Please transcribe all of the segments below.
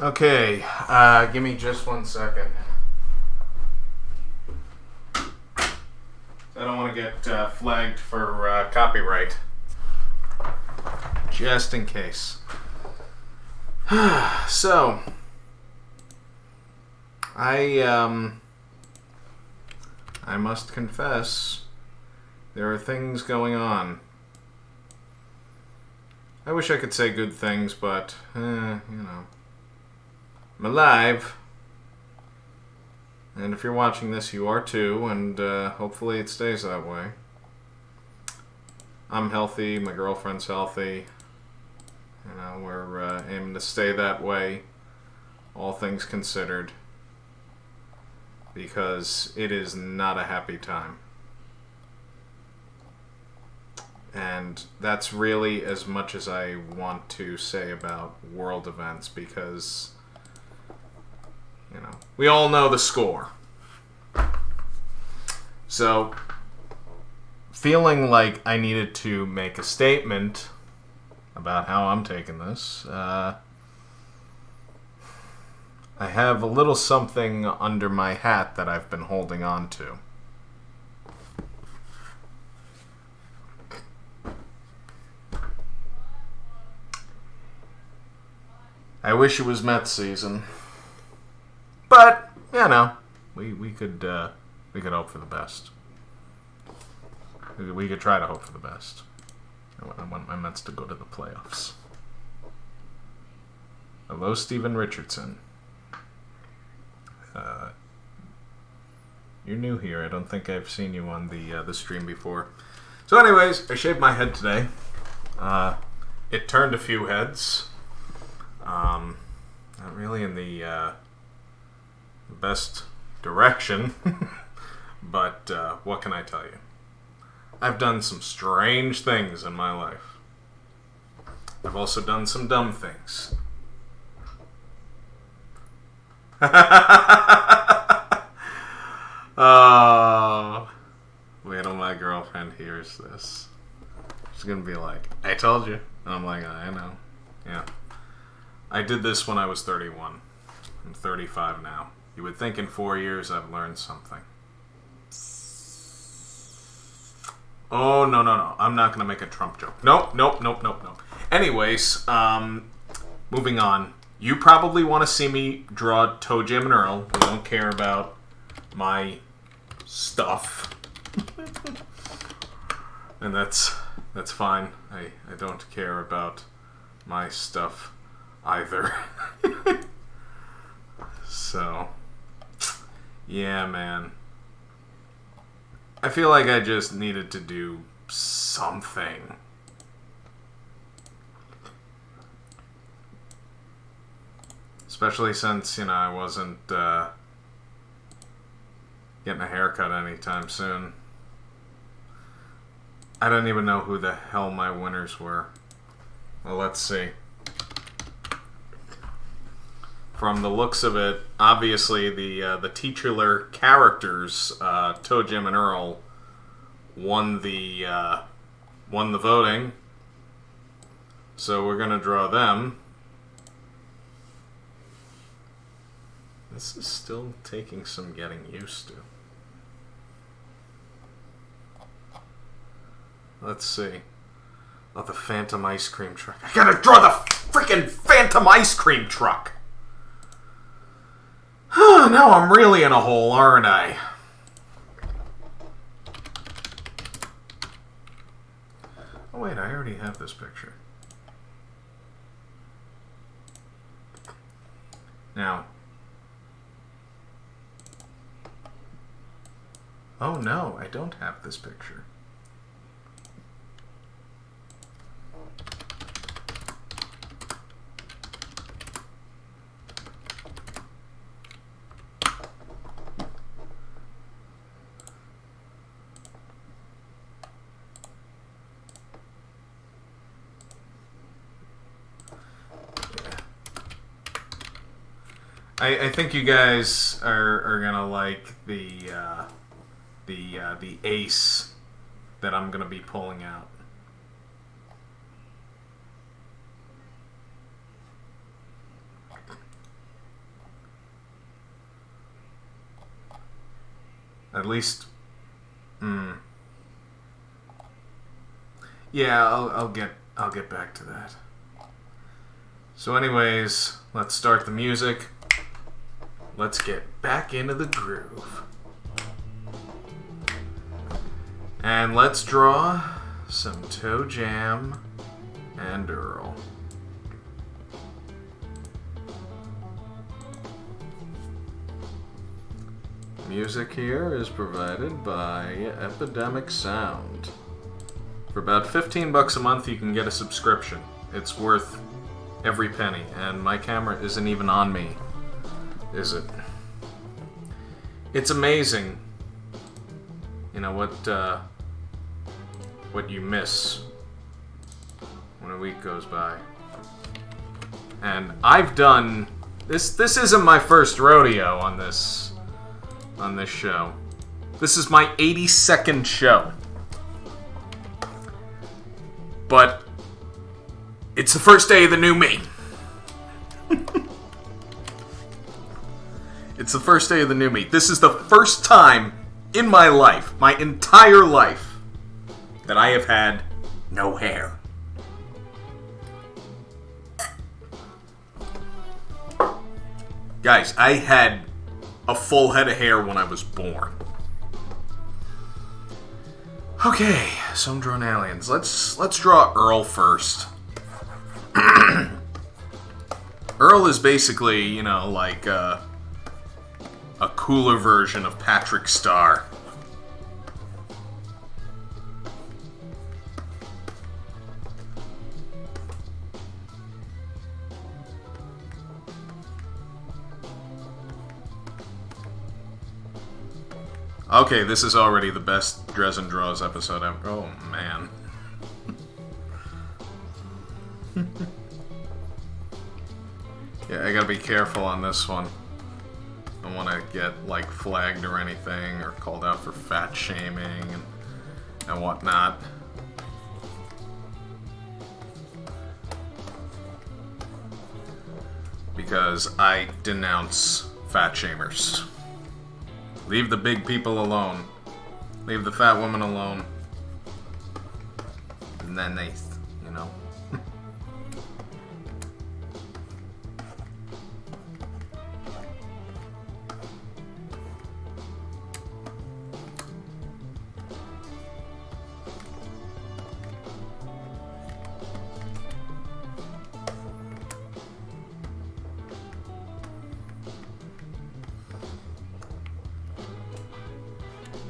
Okay, give me just 1 second. I don't want to get flagged for copyright. Just in case. So, I must confess, there are things going on. I wish I could say good things, but, I'm alive. And if you're watching this, you are too, and hopefully it stays that way. I'm healthy, my girlfriend's healthy. We're aiming to stay that way, all things considered, because it is not a happy time. And that's really as much as I want to say about world events, because we all know the score. So, feeling like I needed to make a statement about how I'm taking this, I have a little something under my hat that I've been holding on to. I wish it was Mets season. But, we could hope for the best. We could try to hope for the best. I want my Mets to go to the playoffs. Hello, Steven Richardson. You're new here. I don't think I've seen you on the stream before. So anyways, I shaved my head today. It turned a few heads. Not really in the best direction, but what can I tell you? I've done some strange things in my life. I've also done some dumb things. Oh, wait till my girlfriend hears this. She's gonna be like, I told you. And I'm like, I know. Yeah. I did this when I was 31. I'm 35 now. You would think in 4 years I've learned something. Oh, no. I'm not going to make a Trump joke. Nope. Anyways, moving on. You probably want to see me draw Toe Jam and Earl. You don't care about my stuff. And that's fine. I don't care about my stuff either. So, yeah, man. I feel like I just needed to do something. Especially since, I wasn't getting a haircut anytime soon. I don't even know who the hell my winners were. Well, let's see. From the looks of it, obviously the titular characters, Toe Jam and Earl, won the voting. So we're gonna draw them. This is still taking some getting used to. Let's see. Oh, the Phantom Ice Cream Truck. I gotta draw the freaking Phantom Ice Cream Truck! Now I'm really in a hole, aren't I? Oh wait, I already have this picture. Now. Oh no, I don't have this picture. I think you guys are gonna like the ace that I'm gonna be pulling out. At least... Yeah, I'll get back to that. So anyways, let's start the music. Let's get back into the groove. And let's draw some Toe Jam and Earl. Music here is provided by Epidemic Sound. For about $15 a month, you can get a subscription. It's worth every penny, and my camera isn't even on me, is it? It's amazing, you know, what you miss when a week goes by. And I've done this. This isn't my first rodeo on this show. This is my 82nd show. But it's the first day of the new me. It's the first day of the new me. This is the first time in my life, my entire life, that I have had no hair. Guys, I had a full head of hair when I was born. Okay, so I'm drawing aliens. Let's draw Earl first. Earl is basically, you know, like a cooler version of Patrick Star. Okay, this is already the best Drezen Draws episode ever. Oh, man. Yeah, I gotta be careful on this one. I don't want to get, like, flagged or anything, or called out for fat shaming and whatnot. Because I denounce fat shamers. Leave the big people alone. Leave the fat women alone. And then they, you know.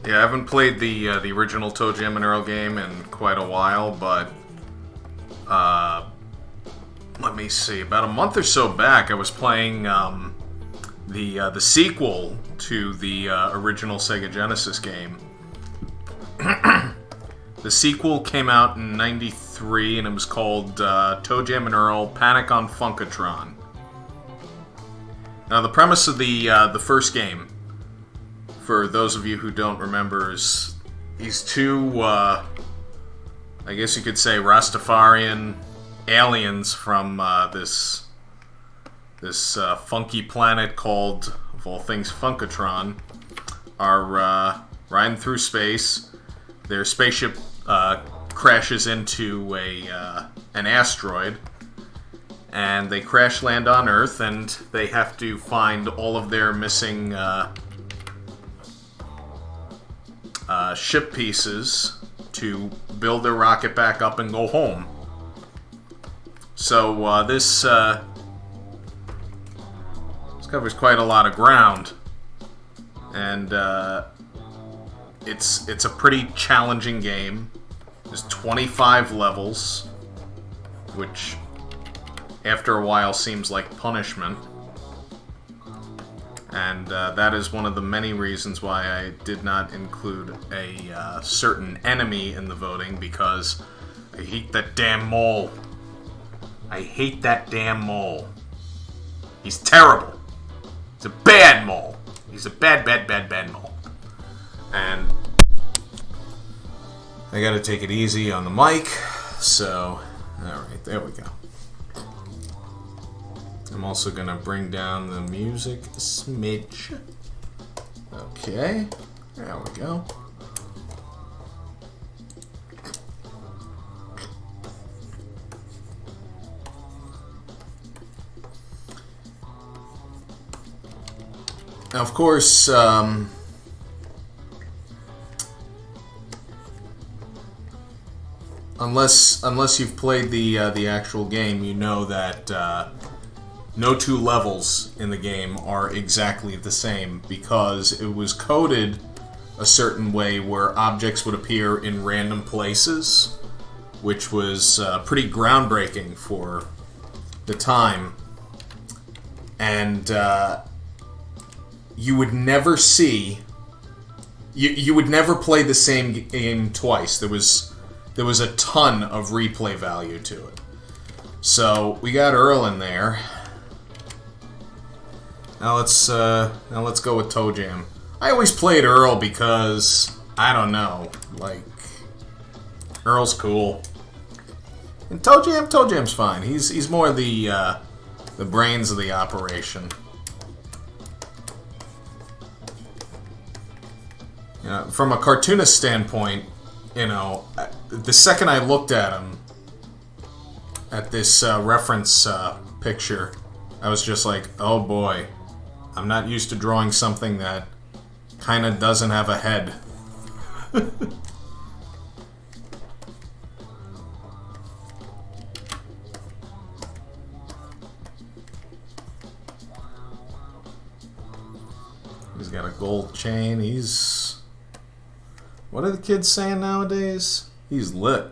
Yeah, I haven't played the original Toe Jam and Earl game in quite a while, but let me see. About a month or so back, I was playing the sequel to the original Sega Genesis game. The sequel came out in '93, and it was called Toe Jam and Earl: Panic on Funkatron. Now, the premise of the first game, for those of you who don't remember, is these two, I guess you could say, Rastafarian aliens from this funky planet called, of all things, Funkatron, are riding through space. Their spaceship crashes into an asteroid, and they crash land on Earth, and they have to find all of their missing ship pieces to build their rocket back up and go home. So this covers quite a lot of ground, and it's a pretty challenging game. There's 25 levels, which after a while seems like punishment. And that is one of the many reasons why I did not include a certain enemy in the voting, because I hate that damn mole. I hate that damn mole. He's terrible. He's a bad mole. He's a bad mole. And I gotta take it easy on the mic, so, alright, there we go. I'm also gonna bring down the music a smidge. Okay. There we go. Now, of course, unless you've played the actual game, you know that no two levels in the game are exactly the same because it was coded a certain way where objects would appear in random places, which was pretty groundbreaking for the time. And you would never see... You would never play the same game twice. There was a ton of replay value to it. So, we got Earl in there. Now let's go with Toe Jam. I always played Earl because, I don't know, like, Earl's cool. And Toe Jam's fine. He's more the brains of the operation. You know, from a cartoonist standpoint, you know, the second I looked at him, at this reference picture, I was just like, oh boy, I'm not used to drawing something that kind of doesn't have a head. He's got a gold chain. He's... What are the kids saying nowadays? He's lit.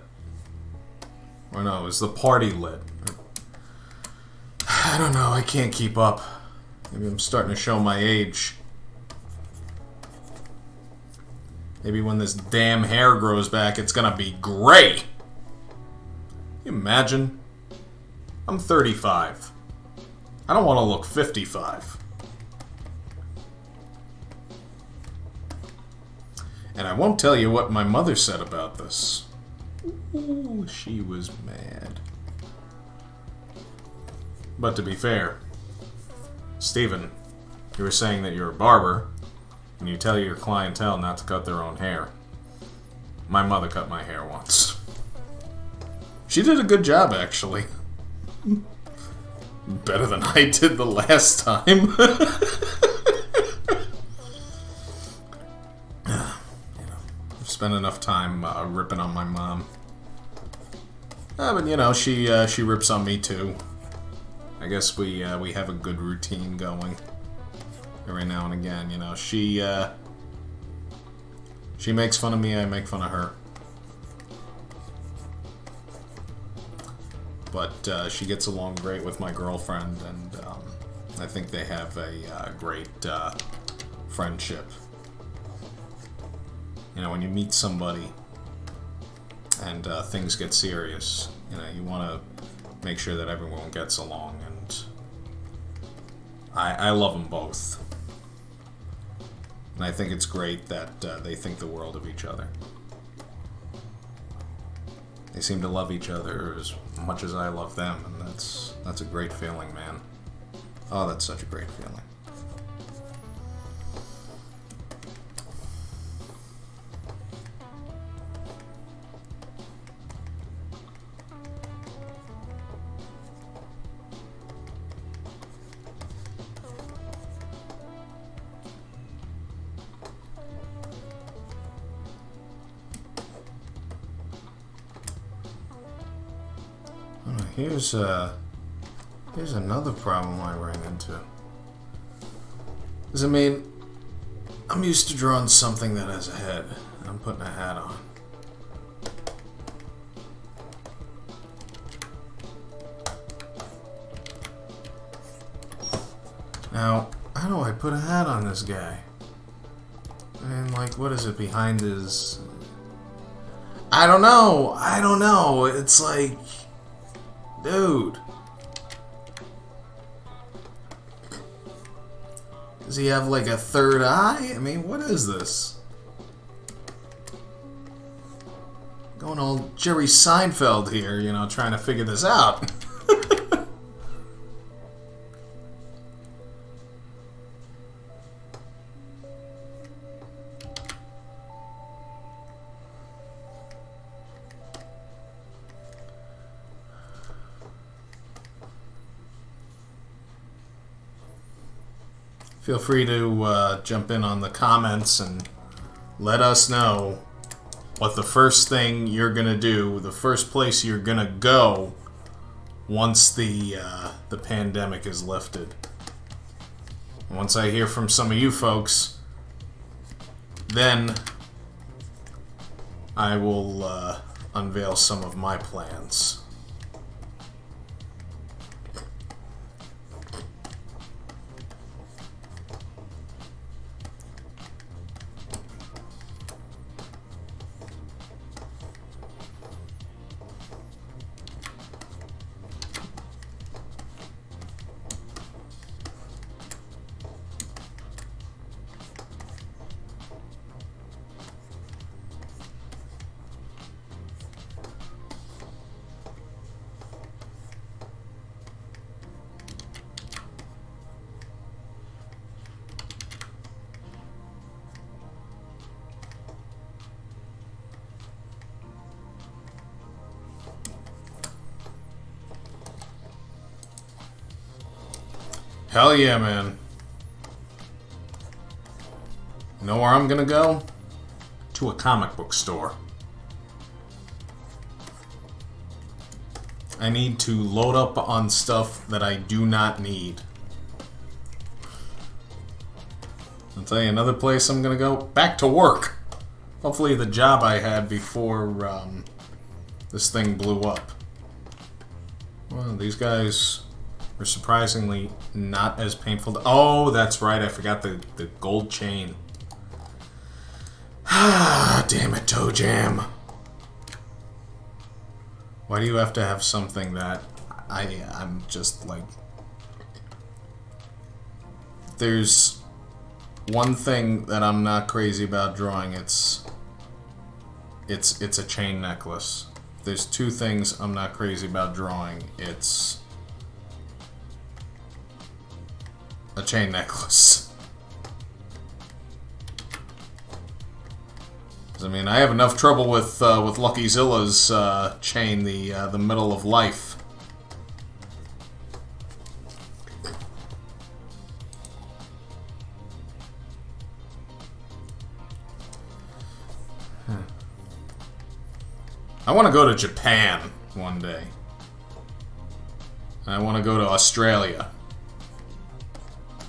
Or no, is the party lit? I don't know. I can't keep up. Maybe I'm starting to show my age. Maybe when this damn hair grows back, it's gonna be gray. Can you imagine? I'm 35. I don't want to look 55. And I won't tell you what my mother said about this. Ooh, she was mad. But to be fair, Steven, you were saying that you're a barber, and you tell your clientele not to cut their own hair. My mother cut my hair once. She did a good job, actually. Better than I did the last time. Spent enough time ripping on my mom. But you know, she rips on me too. I guess we have a good routine going every now and again. You know, she makes fun of me, I make fun of her. But she gets along great with my girlfriend, and I think they have a great friendship. You know, when you meet somebody and things get serious, you know, you want to make sure that everyone gets along, and I love them both. And I think it's great that they think the world of each other. They seem to love each other as much as I love them, and that's a great feeling, man. Oh, that's such a great feeling. Here's another problem I ran into. Because, I mean, I'm used to drawing something that has a head. And I'm putting a hat on. Now, how do I put a hat on this guy? And, like, what is it behind his... I don't know. It's like... Dude. Does he have like a third eye? I mean, what is this? Going old Jerry Seinfeld here, you know, trying to figure this out. feel free to jump in on the comments and let us know what the first thing you're going to do, the first place you're going to go once the pandemic is lifted. Once I hear from some of you folks, then I will unveil some of my plans. Hell yeah, man. You know where I'm gonna go? To a comic book store. I need to load up on stuff that I do not need. I'll tell you another place I'm gonna go. Back to work. Hopefully the job I had before this thing blew up. Well, these guys are surprisingly not as painful to... Oh, that's right, I forgot the gold chain. Ah, damn it, Toe Jam. Why do you have to have something that I'm just like... There's one thing that I'm not crazy about drawing, it's a chain necklace. There's two things I'm not crazy about drawing. It's a chain necklace. I mean, I have enough trouble with Lucky Zilla's chain, the Middle of Life. I want to go to Japan one day. I want to go to Australia.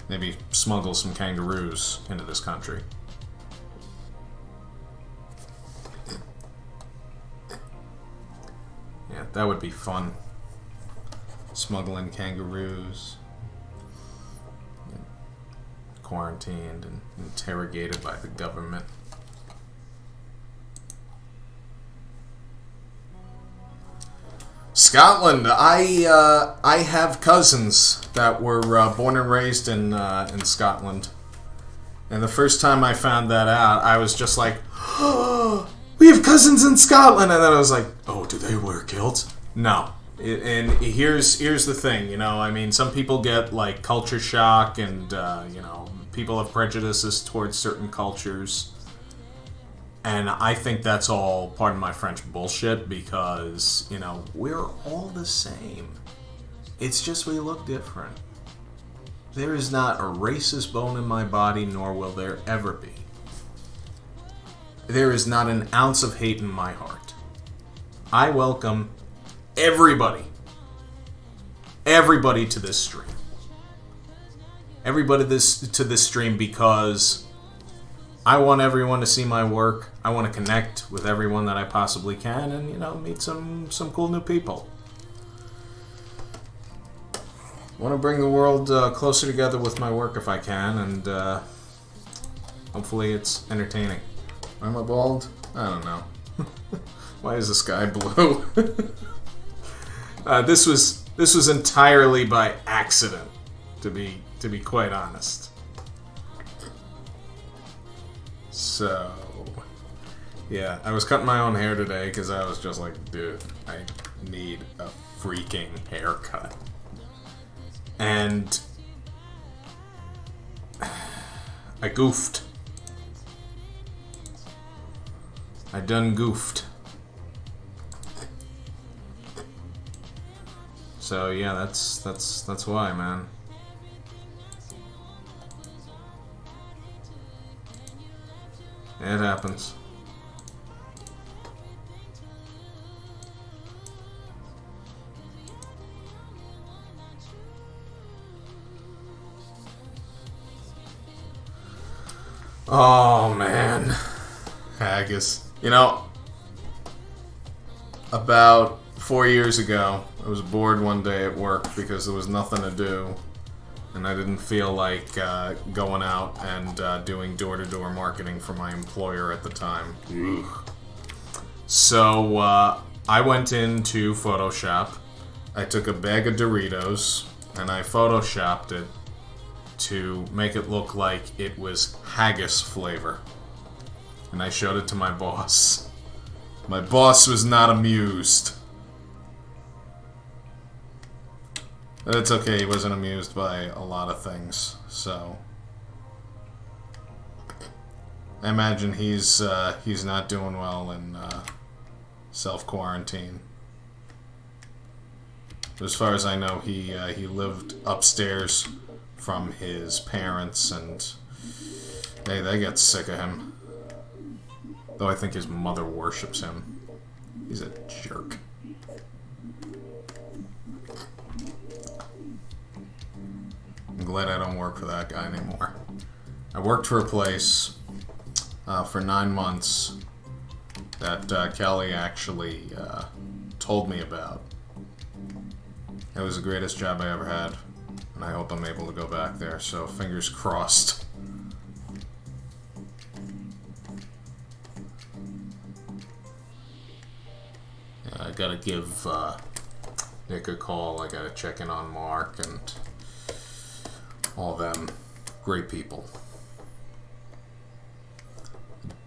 Maybe smuggle some kangaroos into this country. Yeah, that would be fun. Smuggling kangaroos. Quarantined and interrogated by the government. Scotland. I have cousins that were born and raised in Scotland, and the first time I found that out, I was just like, "Oh, we have cousins in Scotland," and then I was like, "Oh, do they wear kilts?" No. And here's the thing, you know. I mean, some people get like culture shock, and you know, people have prejudices towards certain cultures. And I think that's all, pardon my French, bullshit, because, you know, we're all the same. It's just we look different. There is not a racist bone in my body, nor will there ever be. There is not an ounce of hate in my heart. I welcome everybody to this stream. Everybody to this stream, because I want everyone to see my work. I want to connect with everyone that I possibly can, and, you know, meet some cool new people. I want to bring the world closer together with my work if I can, and hopefully it's entertaining. Why am I bald? I don't know. Why is the sky blue? This was entirely by accident, to be quite honest. So, yeah, I was cutting my own hair today because I was just like, dude, I need a freaking haircut. And I goofed. I done goofed. So yeah, that's why, man. It happens. Oh, man. Haggis. You know, about 4 years ago, I was bored one day at work because there was nothing to do. And I didn't feel like going out and doing door-to-door marketing for my employer at the time. Ugh. So I went into Photoshop. I took a bag of Doritos and I photoshopped it to make it look like it was haggis flavor. And I showed it to my boss. My boss was not amused. But it's okay, he wasn't amused by a lot of things, so I imagine he's not doing well in self-quarantine. As far as I know, he lived upstairs from his parents, and they get sick of him. Though I think his mother worships him. He's a jerk. I'm glad I don't work for that guy anymore. I worked for a place for 9 months that Kelly actually told me about. It was the greatest job I ever had, and I hope I'm able to go back there, so fingers crossed. Yeah, I gotta give Nick a call. I gotta check in on Mark and all them great people.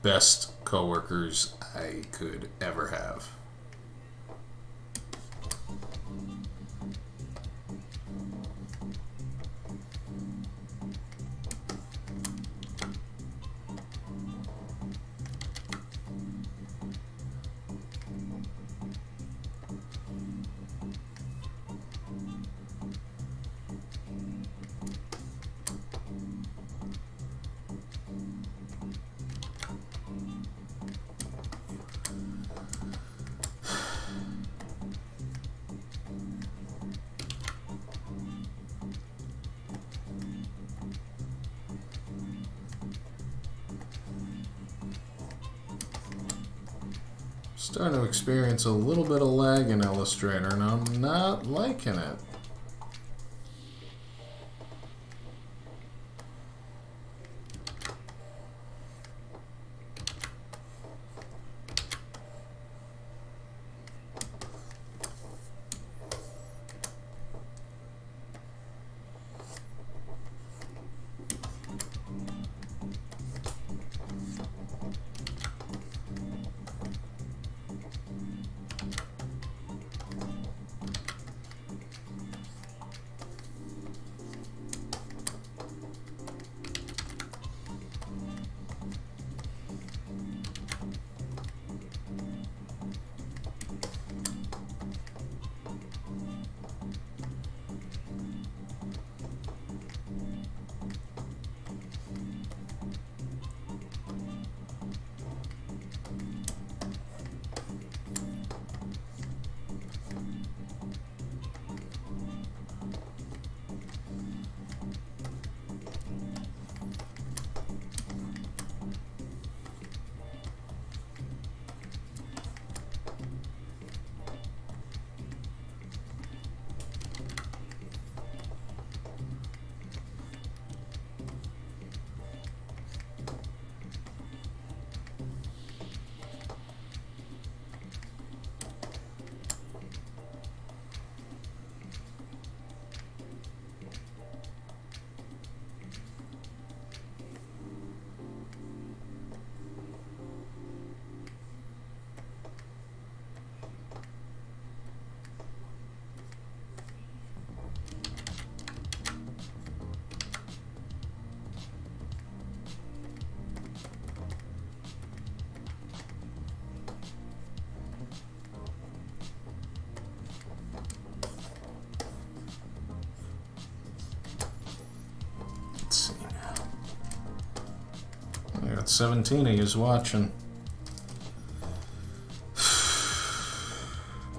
Best coworkers I could ever have. Starting to experience a little bit of lag in Illustrator, and I'm not liking it. 17 of yous watching.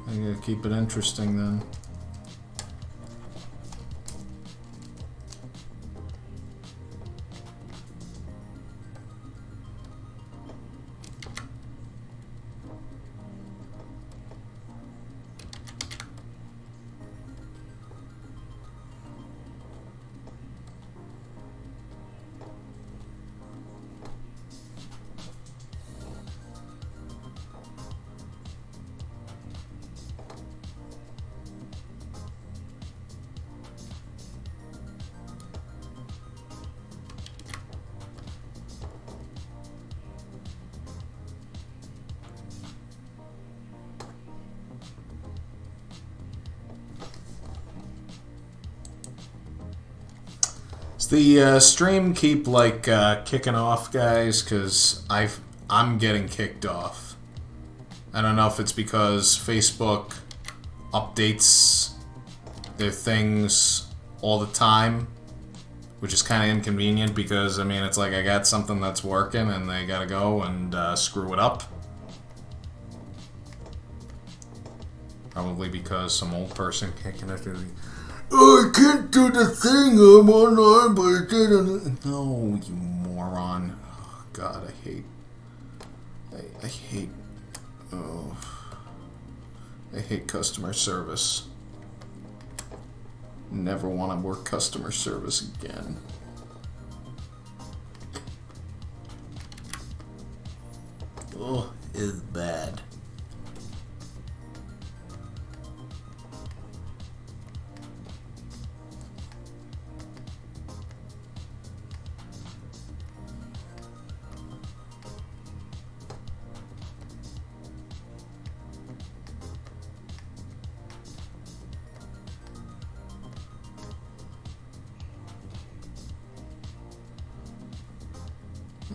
I gotta keep it interesting then. The stream keep like kicking off, guys, because I'm getting kicked off. I don't know if it's because Facebook updates their things all the time, which is kind of inconvenient because, I mean, it's like I got something that's working and they gotta go and screw it up. Probably because some old person can't connect to the... Oh, I can't do the thing. I'm online, but I didn't. No, you moron. Oh, God, I hate. Oh. I hate customer service. Never want to work customer service again. Oh, it's bad.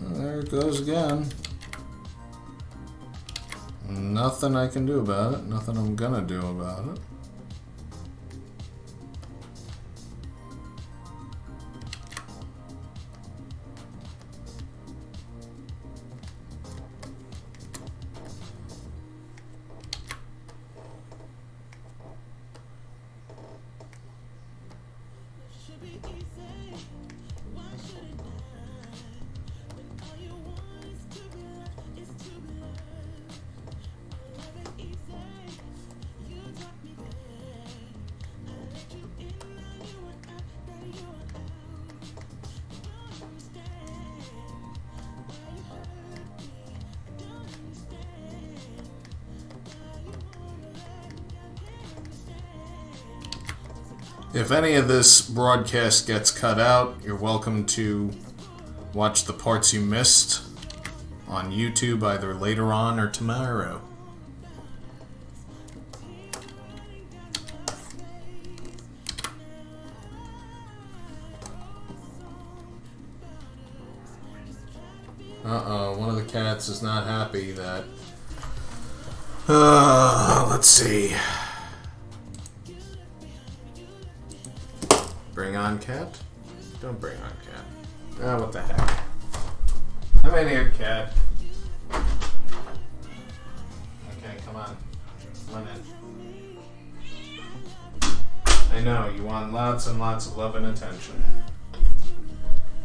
There it goes again. Nothing I can do about it. Nothing I'm gonna do about it. If any of this broadcast gets cut out, you're welcome to watch the parts you missed on YouTube either later on or tomorrow. Uh-oh, one of the cats is not happy that... let's see. Bring on cat? Don't bring on cat. Ah, what the heck. Come in here, cat. Okay, come on. Come on in. I know, you want lots and lots of love and attention.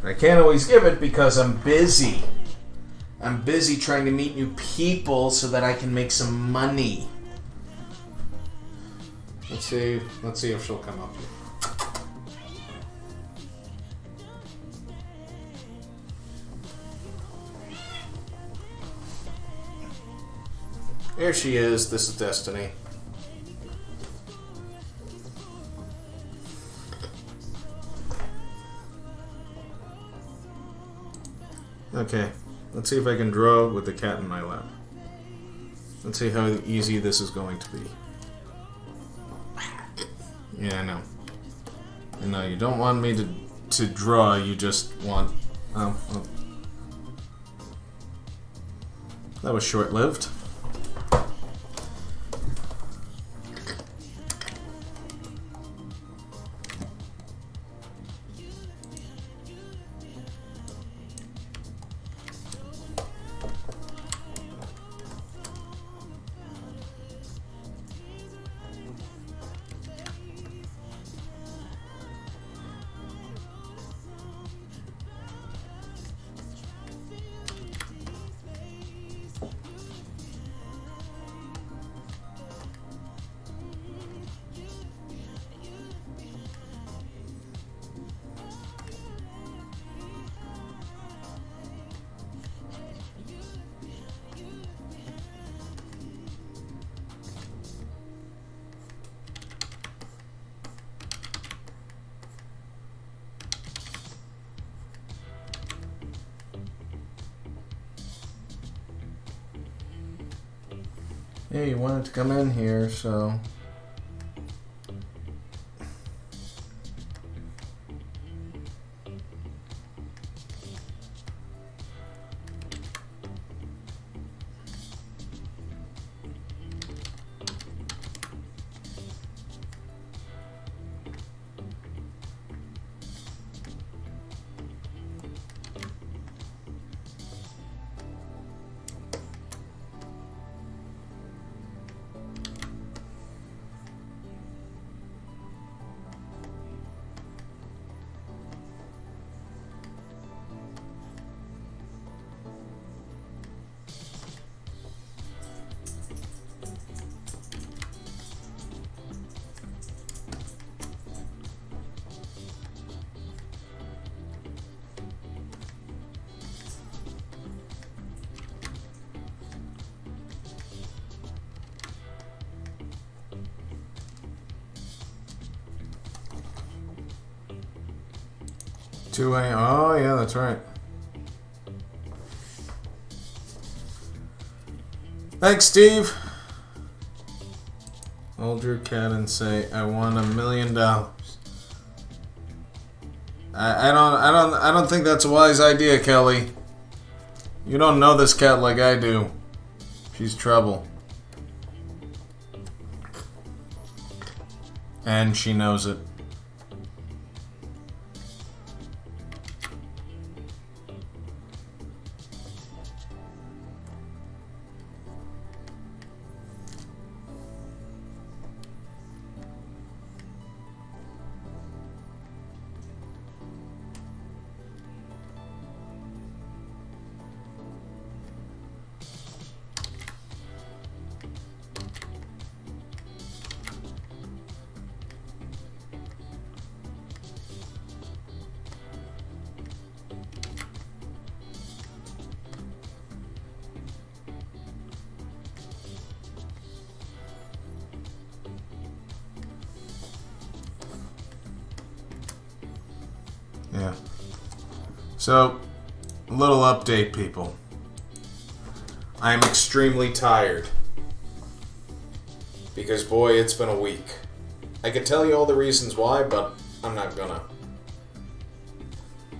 But I can't always give it because I'm busy. I'm busy trying to meet new people so that I can make some money. Let's see if she'll come up here. Here she is. This is Destiny. Okay, let's see if I can draw with the cat in my lap. Let's see how easy this is going to be. Yeah, I know. I know, you don't want me to draw, you just want... Oh. That was short-lived. Yeah, you wanted to come in here, so... Oh, yeah, that's right. Thanks, Steve. Hold your cat and say, "I want $1 million." I don't think that's a wise idea, Kelly. You don't know this cat like I do. She's trouble. And she knows it. Yeah. So, a little update, people. I am extremely tired. Because, boy, it's been a week. I could tell you all the reasons why, but I'm not gonna.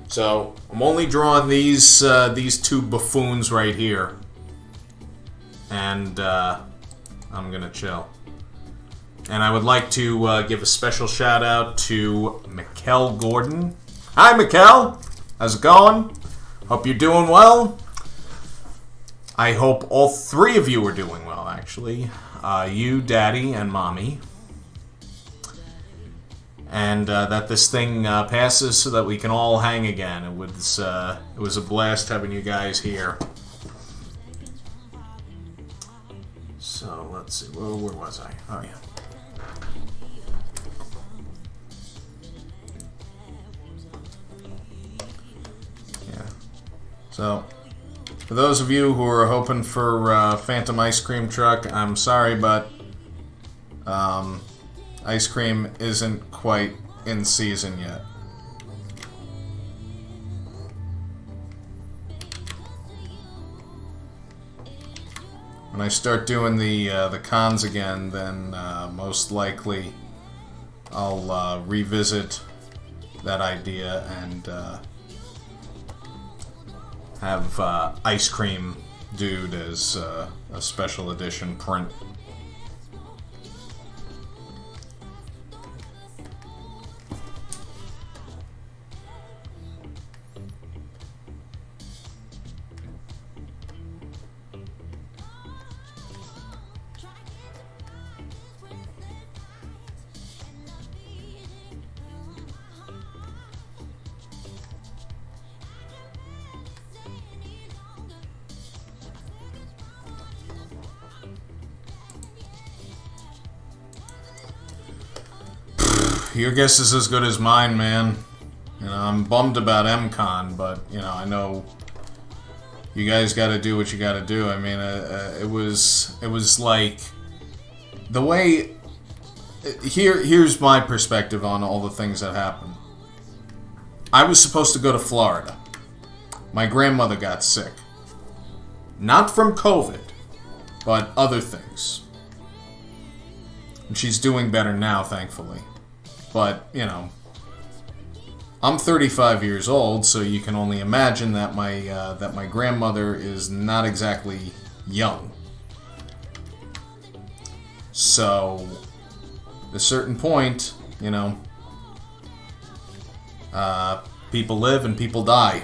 So, I'm only drawing these two buffoons right here. And, I'm gonna chill. And I would like to give a special shout out to Mikkel Gordon. Hi, Mikkel. How's it going? Hope you're doing well. I hope all three of you are doing well, actually. You, Daddy, and Mommy. And that this thing passes so that we can all hang again. It was a blast having you guys here. So, let's see. Where was I? Oh, yeah. So, for those of you who are hoping for Phantom Ice Cream Truck, I'm sorry, but ice cream isn't quite in season yet. When I start doing the cons again, then most likely I'll revisit that idea and have Ice Cream Dude as a special edition print. Your guess is as good as mine, man. You know, I'm bummed about MCon, but, you know, I know you guys got to do what you got to do. I mean, it was like the way. Here's my perspective on all the things that happened. I was supposed to go to Florida. My grandmother got sick. Not from COVID, but other things. And she's doing better now, thankfully. But, you know, I'm 35 years old, so you can only imagine that my grandmother is not exactly young. So, at a certain point, you know, people live and people die.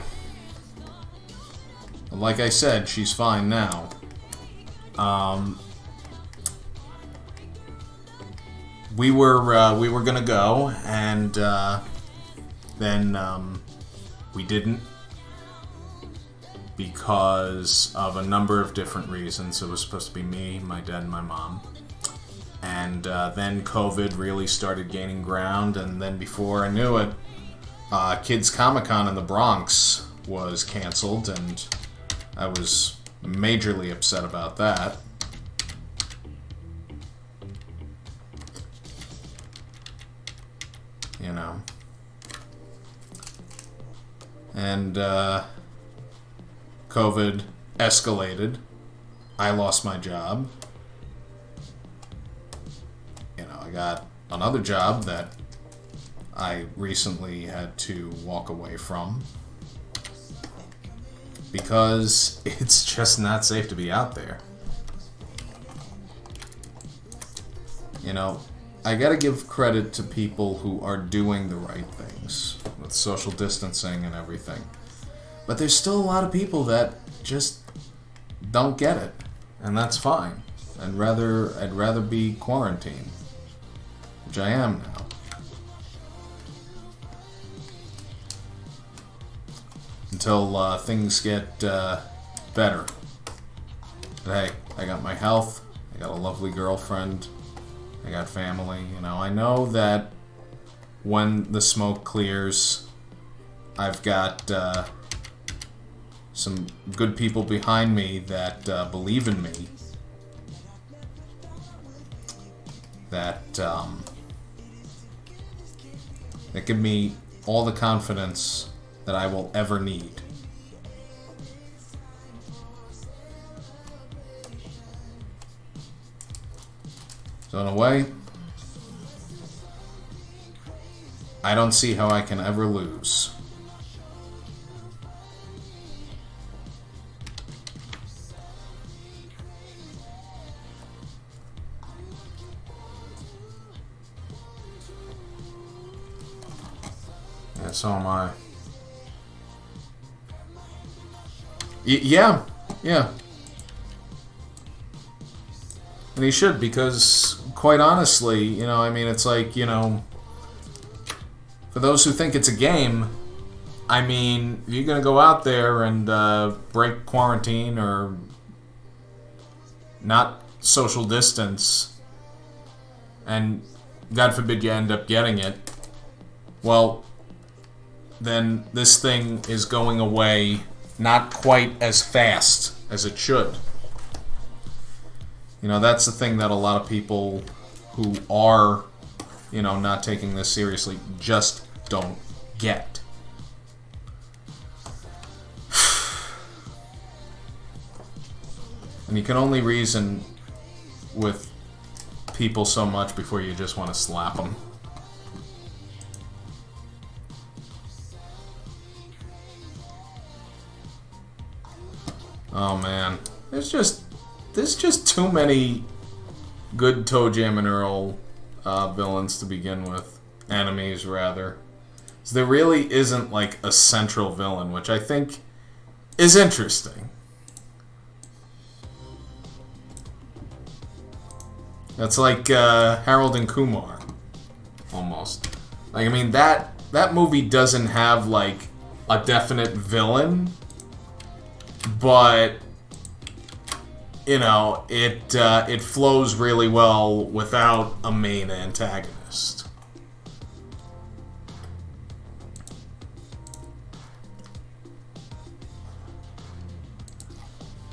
And like I said, she's fine now. We were gonna go, and then we didn't, because of a number of different reasons. It was supposed to be me, my dad, and my mom. And then COVID really started gaining ground, and then before I knew it, Kids Comic-Con in the Bronx was canceled, and I was majorly upset about that. You know. And COVID escalated. I lost my job. You know, I got another job that I recently had to walk away from because it's just not safe to be out there. You know, I gotta give credit to people who are doing the right things with social distancing and everything. But there's still a lot of people that just don't get it, and that's fine. I'd rather be quarantined, which I am now. Until things get better. But hey, I got my health, I got a lovely girlfriend, I got family. You know, I know that when the smoke clears, I've got some good people behind me that believe in me, that give me all the confidence that I will ever need. So in a way, I don't see how I can ever lose. Yeah, so am I. Yeah. And he should, because, quite honestly, you know, I mean, it's like, you know, for those who think it's a game, I mean, if you're going to go out there and break quarantine or not social distance, and God forbid you end up getting it, well, then this thing is going away not quite as fast as it should. You know, that's the thing that a lot of people who are, you know, not taking this seriously just don't get. And you can only reason with people so much before you just want to slap them. Oh man, there's just too many good Toe Jam and Earl villains to begin with, enemies rather. So there really isn't like a central villain, which I think is interesting. That's like Harold and Kumar, almost. Like, I mean, that movie doesn't have like a definite villain. But, you know, it flows really well without a main antagonist.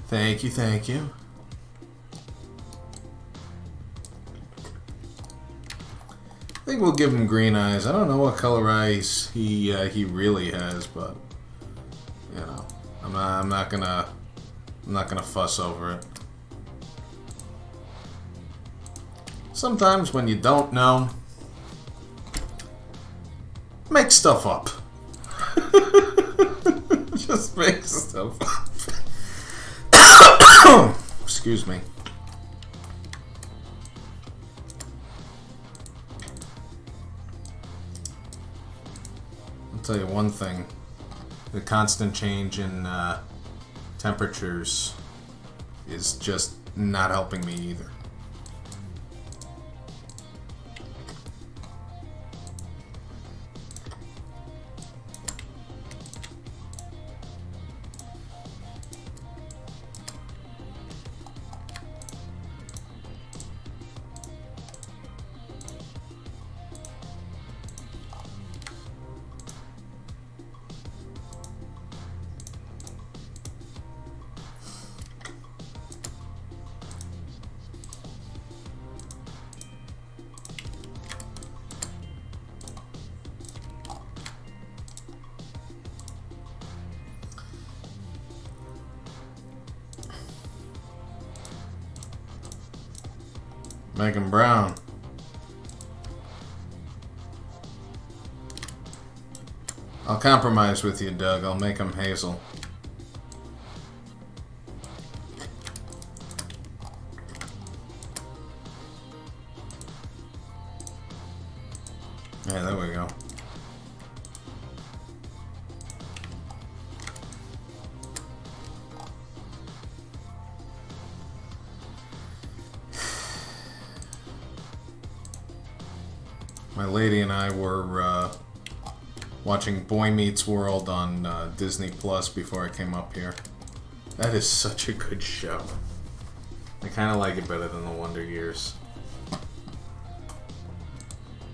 Thank you. I think we'll give him green eyes. I don't know what color eyes he really has, but you know. I'm not gonna fuss over it. sometimes when you don't know, make stuff up. Just make stuff up. Excuse me. I'll tell you one thing. The constant change in temperatures is just not helping me either. Make him brown. I'll compromise with you, Doug. I'll make him hazel. Yeah, there we go. My lady and I were watching Boy Meets World on Disney Plus before I came up here. That is such a good show. I kind of like it better than The Wonder Years.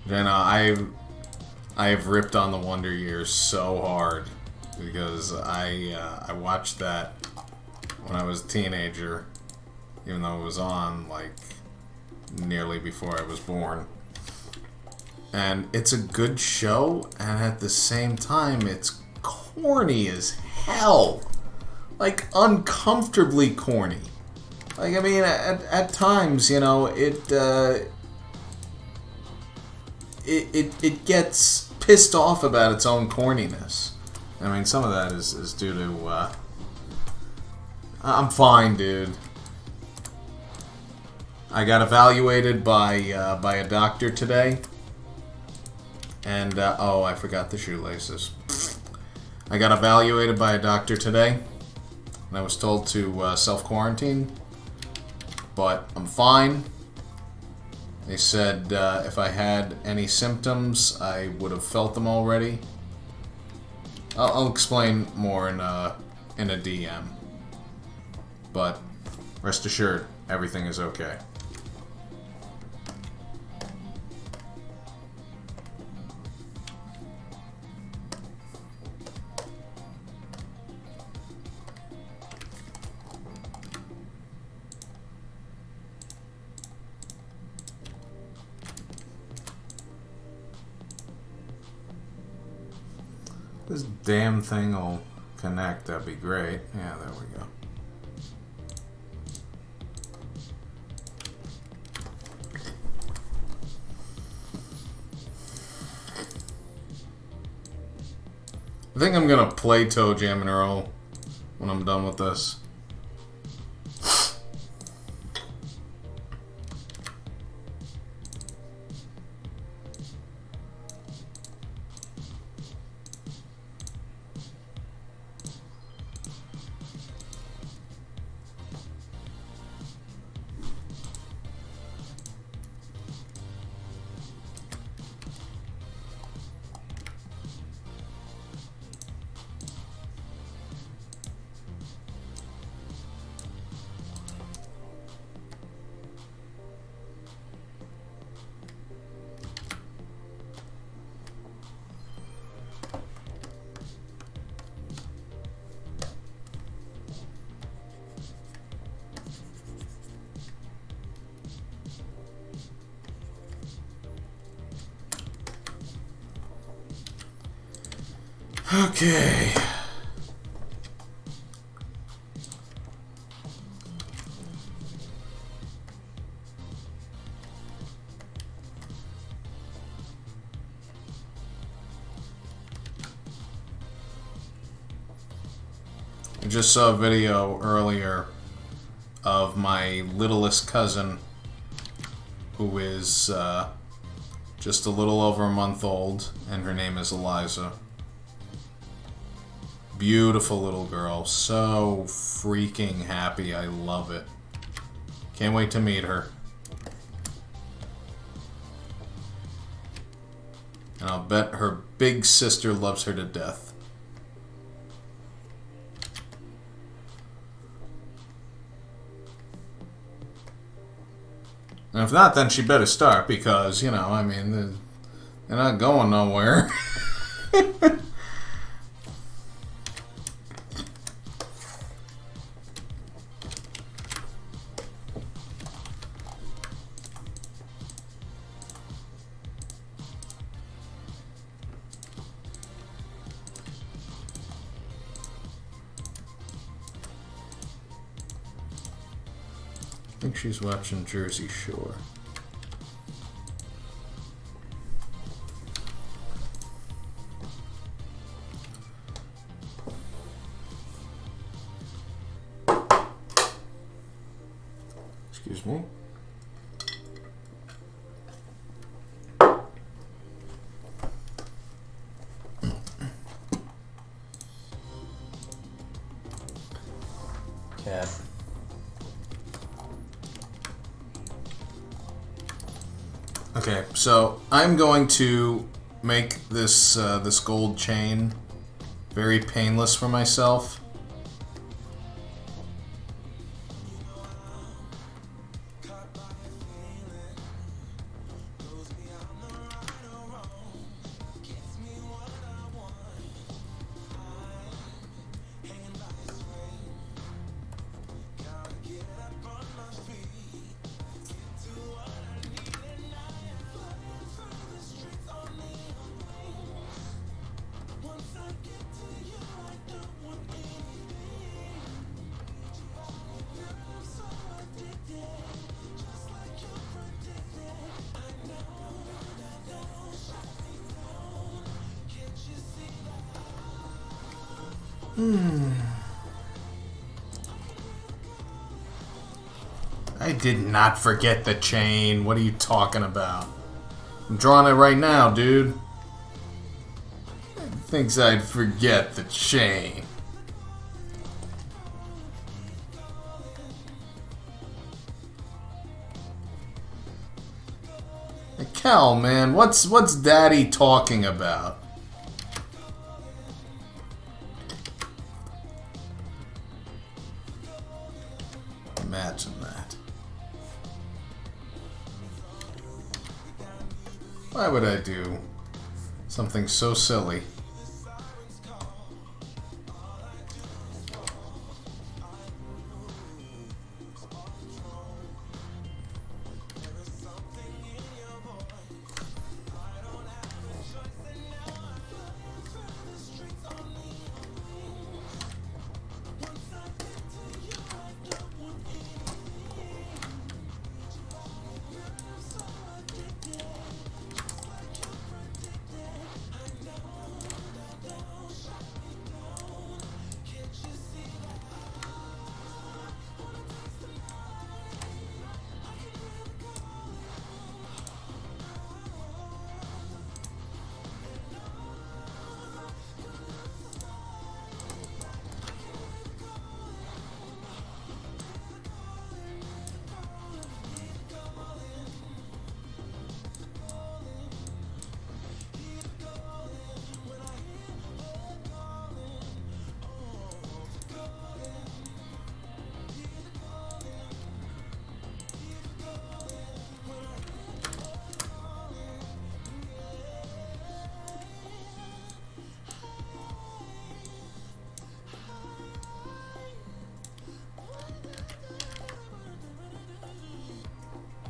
You know, I have ripped on The Wonder Years so hard because I watched that when I was a teenager, even though it was on like nearly before I was born. And it's a good show, and at the same time, it's corny as hell. Like, uncomfortably corny. Like, I mean, at times, you know, it gets pissed off about its own corniness. I mean, some of that is due to, I'm fine, dude. I got evaluated by a doctor today. And, oh, I forgot the shoelaces. I got evaluated by a doctor today, and I was told to self-quarantine, but I'm fine. They said if I had any symptoms, I would have felt them already. I'll explain more in a DM, but rest assured, everything is okay. This damn thing will connect, that'd be great. Yeah, there we go. I think I'm gonna play Toe Jam and Earl when I'm done with this. Okay. just saw a video earlier of my littlest cousin, who is just a little over a month old, and her name is Eliza. Beautiful little girl. So freaking happy. I love it. Can't wait to meet her. And I'll bet her big sister loves her to death. And if not, then she better start, because, you know, I mean, they're not going nowhere. I think she's watching Jersey Shore. Excuse me. Cat. Okay, so I'm going to make this this gold chain very painless for myself. I did not forget the chain. What are you talking about? I'm drawing it right now, dude. Thinks I'd forget the chain. Hey, Cal, man, what's Daddy talking about? Imagine that. Why would I do something so silly?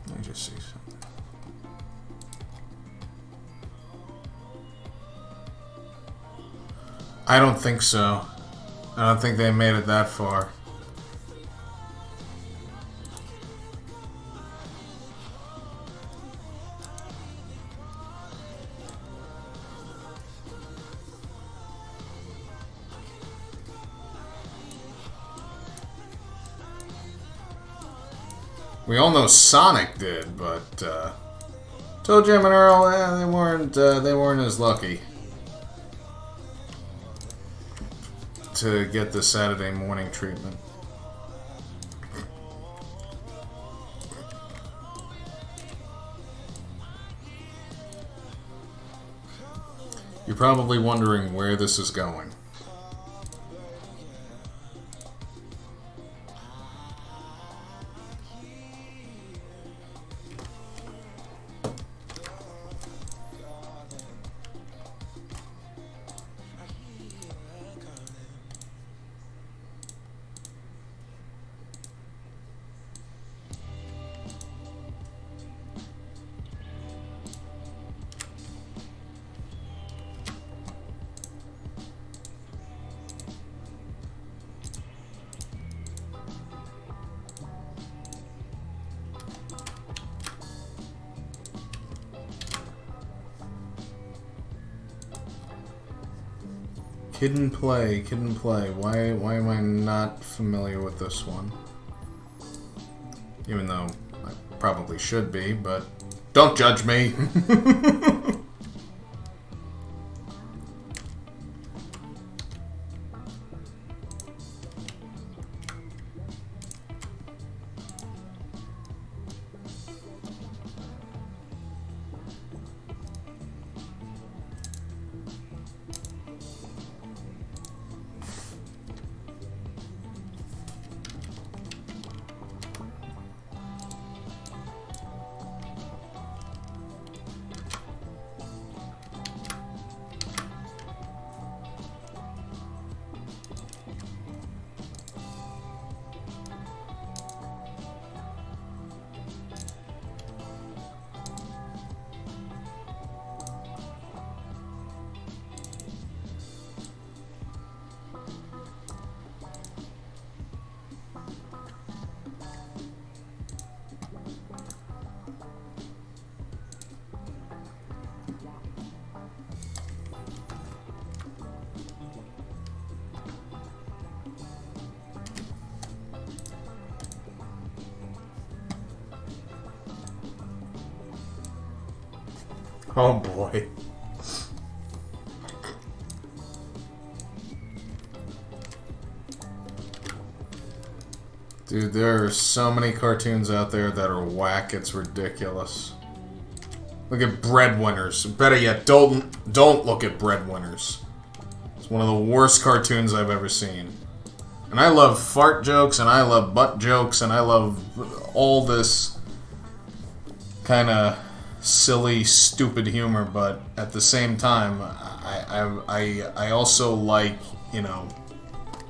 Let me just see something. I don't think so. I don't think they made it that far. We all know Sonic did, but Toe Jam and Earl, they weren't as lucky to get the Saturday morning treatment. You're probably wondering where this is going. Kid and Play, Kid and Play. Why am I not familiar with this one? Even though I probably should be, but don't judge me. Oh boy. Dude, there are so many cartoons out there that are whack, it's ridiculous. Look at Breadwinners. Better yet, don't look at Breadwinners. It's one of the worst cartoons I've ever seen. And I love fart jokes, and I love butt jokes, and I love all this kind of silly, stupid humor, but at the same time, I also like, you know,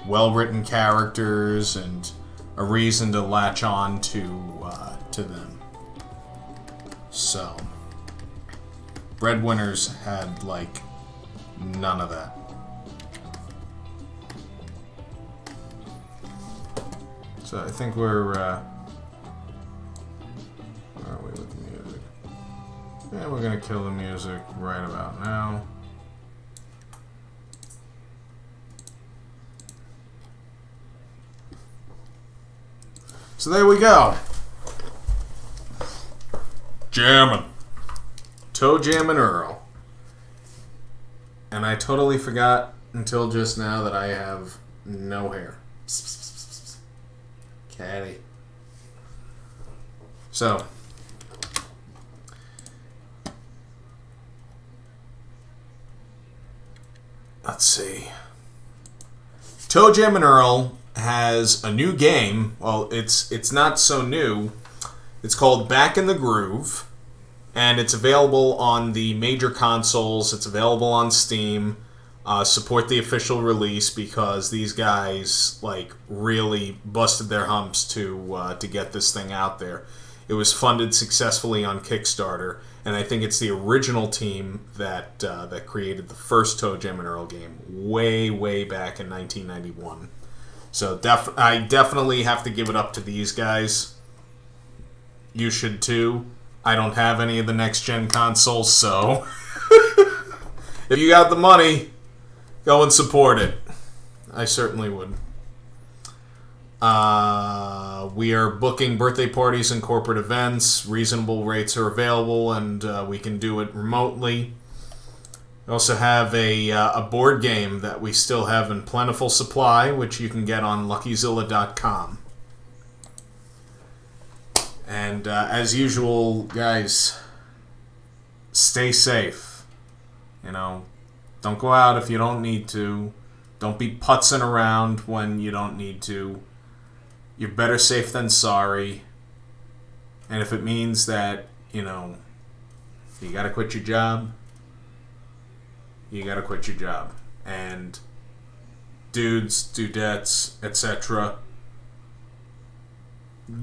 well-written characters and a reason to latch on to them. So, Breadwinners had, like, none of that. So I think we're, where are we with the music? Yeah, we're gonna kill the music right about now. So there we go. Jammin. Toe Jammin' Earl. And I totally forgot until just now that I have no hair. Catty. So. Let's see. Toe Jammin' Earl has a new game. Well, it's not so new. It's called Back in the Groove, and it's available on the major consoles. It's available on Steam. Support the official release because these guys like really busted their humps to get this thing out there. It was funded successfully on Kickstarter, and I think it's the original team that that created the first Toe Jammin' Earl game way back in 1991. So I definitely have to give it up to these guys. You should too. I don't have any of the next-gen consoles, so if you got the money, go and support it. I certainly would. We are booking birthday parties and corporate events. Reasonable rates are available, and we can do it remotely. We also have a board game that we still have in plentiful supply, which you can get on LuckyZilla.com. And as usual, guys, stay safe. Don't go out if you don't need to. Don't be putzing around when you don't need to. You're better safe than sorry. And if it means that, you gotta quit your job, you gotta quit your job. And dudes, dudettes, etc.,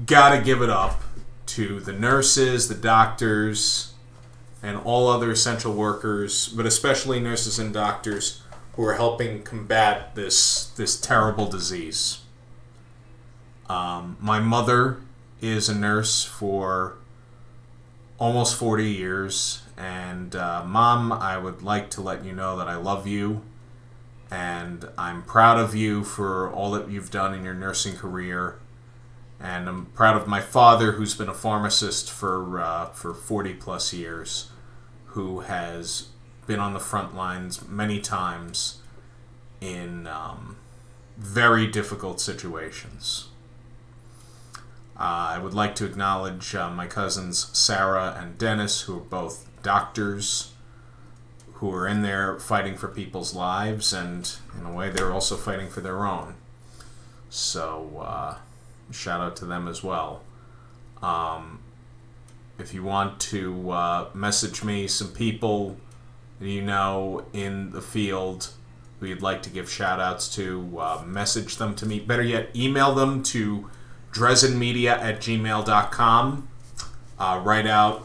gotta give it up to the nurses, the doctors, and all other essential workers, but especially nurses and doctors who are helping combat this terrible disease. My mother is a nurse for almost 40 years, and Mom, I would like to let you know that I love you, and I'm proud of you for all that you've done in your nursing career, and I'm proud of my father, who's been a pharmacist for 40 plus years, who has been on the front lines many times in very difficult situations. I would like to acknowledge my cousins Sarah and Dennis, who are both doctors, who are in there fighting for people's lives, and in a way they're also fighting for their own. So shout out to them as well. If you want to message me some people in the field who you'd like to give shout outs to, message them to me. Better yet, email them to drezenmedia@gmail.com. Write out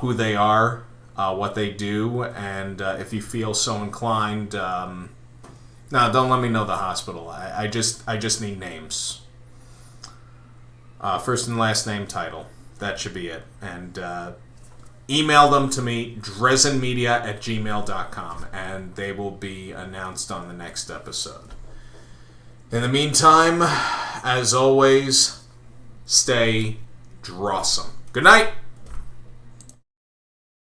who they are, what they do, and if you feel so inclined, no, don't let me know the hospital. I just need names. First and last name, title. That should be it. And email them to me, drezenmedia@gmail.com, and they will be announced on the next episode. In the meantime, as always, stay drawsome. Good night!